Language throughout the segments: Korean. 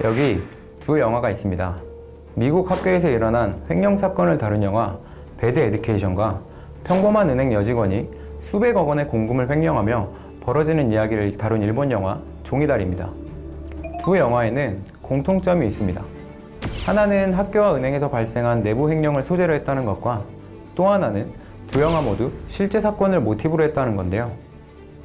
여기 두 영화가 있습니다. 미국 학교에서 일어난 횡령 사건을 다룬 영화 배드 에듀케이션과 평범한 은행 여직원이 수백억 원의 공금을 횡령하며 벌어지는 이야기를 다룬 일본 영화 종이다리입니다. 두 영화에는 공통점이 있습니다. 하나는 학교와 은행에서 발생한 내부 횡령을 소재로 했다는 것과 또 하나는 두 영화 모두 실제 사건을 모티브로 했다는 건데요.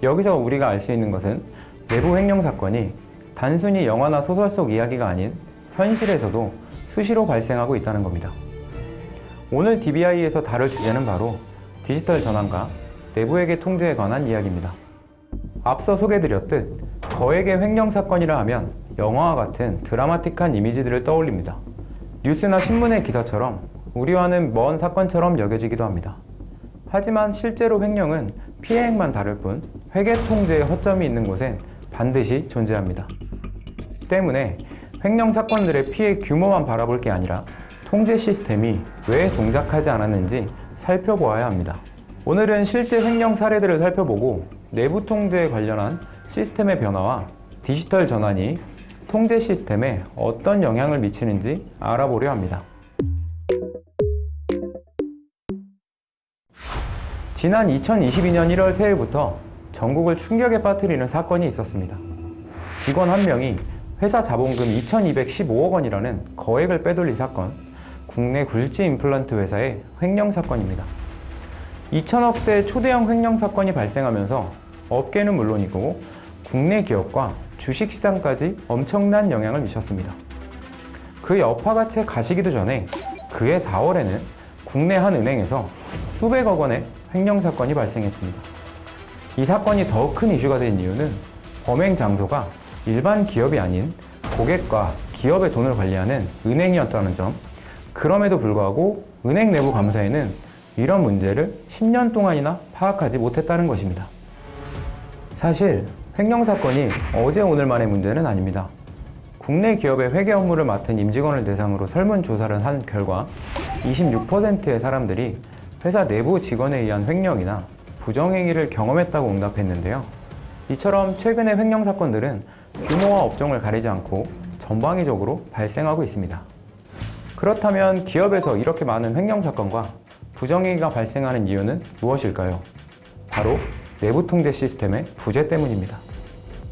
여기서 우리가 알 수 있는 것은 내부 횡령 사건이 단순히 영화나 소설 속 이야기가 아닌 현실에서도 수시로 발생하고 있다는 겁니다. 오늘 DBI에서 다룰 주제는 바로 디지털 전환과 내부회계 통제에 관한 이야기입니다. 앞서 소개드렸듯 거액의 횡령 사건이라 하면 영화와 같은 드라마틱한 이미지들을 떠올립니다. 뉴스나 신문의 기사처럼 우리와는 먼 사건처럼 여겨지기도 합니다. 하지만 실제로 횡령은 피해액만 다를 뿐 회계 통제의 허점이 있는 곳엔 반드시 존재합니다. 때문에 횡령 사건들의 피해 규모만 바라볼 게 아니라 통제 시스템이 왜 동작하지 않았는지 살펴보아야 합니다. 오늘은 실제 횡령 사례들을 살펴보고 내부 통제에 관련한 시스템의 변화와 디지털 전환이 통제 시스템에 어떤 영향을 미치는지 알아보려 합니다. 지난 2022년 1월 새해부터 전국을 충격에 빠뜨리는 사건이 있었습니다. 직원 한 명이 회사 자본금 2,215억 원이라는 거액을 빼돌린 사건, 국내 굴지 임플란트 회사의 횡령 사건입니다. 2천억대 초대형 횡령 사건이 발생하면서 업계는 물론이고 국내 기업과 주식시장까지 엄청난 영향을 미쳤습니다. 그 여파가 채 가시기도 전에 그해 4월에는 국내 한 은행에서 수백억 원의 횡령 사건이 발생했습니다. 이 사건이 더 큰 이슈가 된 이유는 범행 장소가 일반 기업이 아닌 고객과 기업의 돈을 관리하는 은행이었다는 점, 그럼에도 불구하고 은행 내부 감사에는 이런 문제를 10년 동안이나 파악하지 못했다는 것입니다. 사실 횡령 사건이 어제 오늘만의 문제는 아닙니다. 국내 기업의 회계 업무를 맡은 임직원을 대상으로 설문조사를 한 결과 26%의 사람들이 회사 내부 직원에 의한 횡령이나 부정행위를 경험했다고 응답했는데요. 이처럼 최근의 횡령 사건들은 규모와 업종을 가리지 않고 전방위적으로 발생하고 있습니다. 그렇다면 기업에서 이렇게 많은 횡령 사건과 부정행위가 발생하는 이유는 무엇일까요? 바로 내부 통제 시스템의 부재 때문입니다.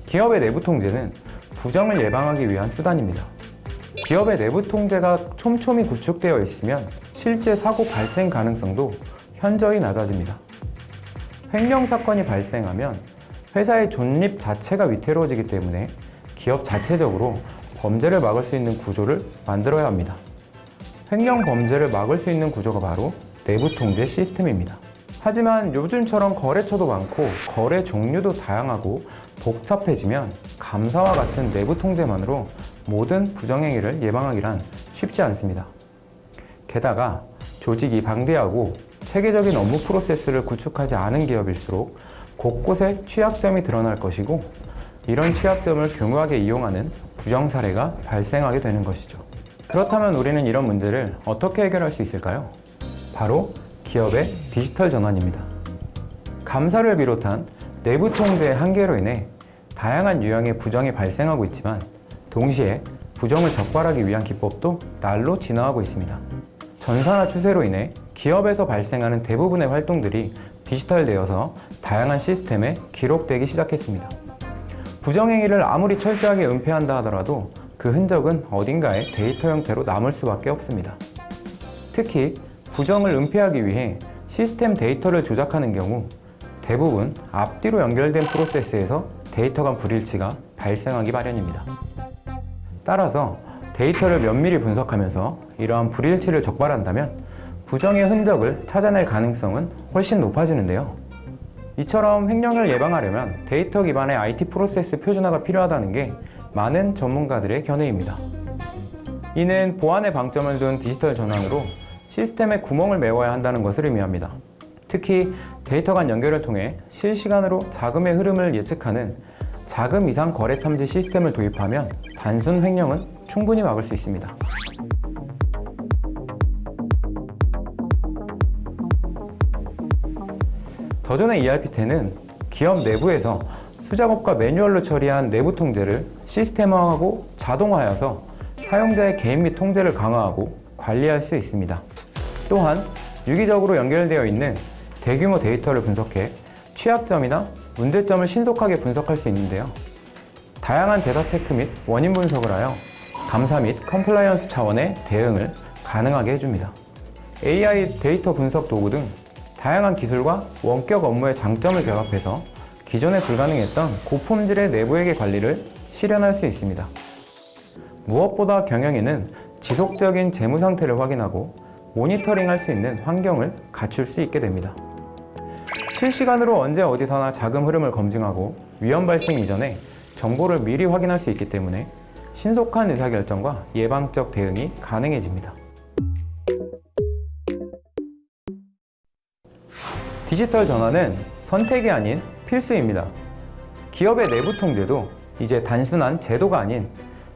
기업의 내부 통제는 부정을 예방하기 위한 수단입니다. 기업의 내부 통제가 촘촘히 구축되어 있으면 실제 사고 발생 가능성도 현저히 낮아집니다. 횡령 사건이 발생하면 회사의 존립 자체가 위태로워지기 때문에 기업 자체적으로 범죄를 막을 수 있는 구조를 만들어야 합니다. 횡령 범죄를 막을 수 있는 구조가 바로 내부 통제 시스템입니다. 하지만 요즘처럼 거래처도 많고 거래 종류도 다양하고 복잡해지면 감사와 같은 내부 통제만으로 모든 부정행위를 예방하기란 쉽지 않습니다. 게다가 조직이 방대하고 체계적인 업무 프로세스를 구축하지 않은 기업일수록 곳곳에 취약점이 드러날 것이고 이런 취약점을 교묘하게 이용하는 부정 사례가 발생하게 되는 것이죠. 그렇다면 우리는 이런 문제를 어떻게 해결할 수 있을까요? 바로 기업의 디지털 전환입니다. 감사를 비롯한 내부 통제의 한계로 인해 다양한 유형의 부정이 발생하고 있지만 동시에 부정을 적발하기 위한 기법도 날로 진화하고 있습니다. 전산화 추세로 인해 기업에서 발생하는 대부분의 활동들이 디지털되어서 다양한 시스템에 기록되기 시작했습니다. 부정행위를 아무리 철저하게 은폐한다 하더라도 그 흔적은 어딘가에 데이터 형태로 남을 수밖에 없습니다. 특히 부정을 은폐하기 위해 시스템 데이터를 조작하는 경우 대부분 앞뒤로 연결된 프로세스에서 데이터 간 불일치가 발생하기 마련입니다. 따라서 데이터를 면밀히 분석하면서 이러한 불일치를 적발한다면 부정의 흔적을 찾아낼 가능성은 훨씬 높아지는데요. 이처럼 횡령을 예방하려면 데이터 기반의 IT 프로세스 표준화가 필요하다는 게 많은 전문가들의 견해입니다. 이는 보안에 방점을 둔 디지털 전환으로 시스템에 구멍을 메워야 한다는 것을 의미합니다. 특히 데이터 간 연결을 통해 실시간으로 자금의 흐름을 예측하는 자금 이상 거래 탐지 시스템을 도입하면 단순 횡령은 충분히 막을 수 있습니다. 더존의 ERP10은 기업 내부에서 수작업과 매뉴얼로 처리한 내부 통제를 시스템화하고 자동화하여서 사용자의 개인 및 통제를 강화하고 관리할 수 있습니다. 또한 유기적으로 연결되어 있는 대규모 데이터를 분석해 취약점이나 문제점을 신속하게 분석할 수 있는데요. 다양한 데이터 체크 및 원인 분석을 하여 감사 및 컴플라이언스 차원의 대응을 가능하게 해줍니다. AI 데이터 분석 도구 등 다양한 기술과 원격 업무의 장점을 결합해서 기존에 불가능했던 고품질의 내부회계 관리를 실현할 수 있습니다. 무엇보다 경영에는 지속적인 재무 상태를 확인하고 모니터링할 수 있는 환경을 갖출 수 있게 됩니다. 실시간으로 언제 어디서나 자금 흐름을 검증하고 위험 발생 이전에 정보를 미리 확인할 수 있기 때문에 신속한 의사결정과 예방적 대응이 가능해집니다. 디지털 전환은 선택이 아닌 필수입니다. 기업의 내부 통제도 이제 단순한 제도가 아닌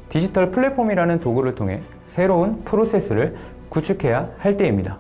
디지털 플랫폼이라는 도구를 통해 새로운 프로세스를 구축해야 할 때입니다.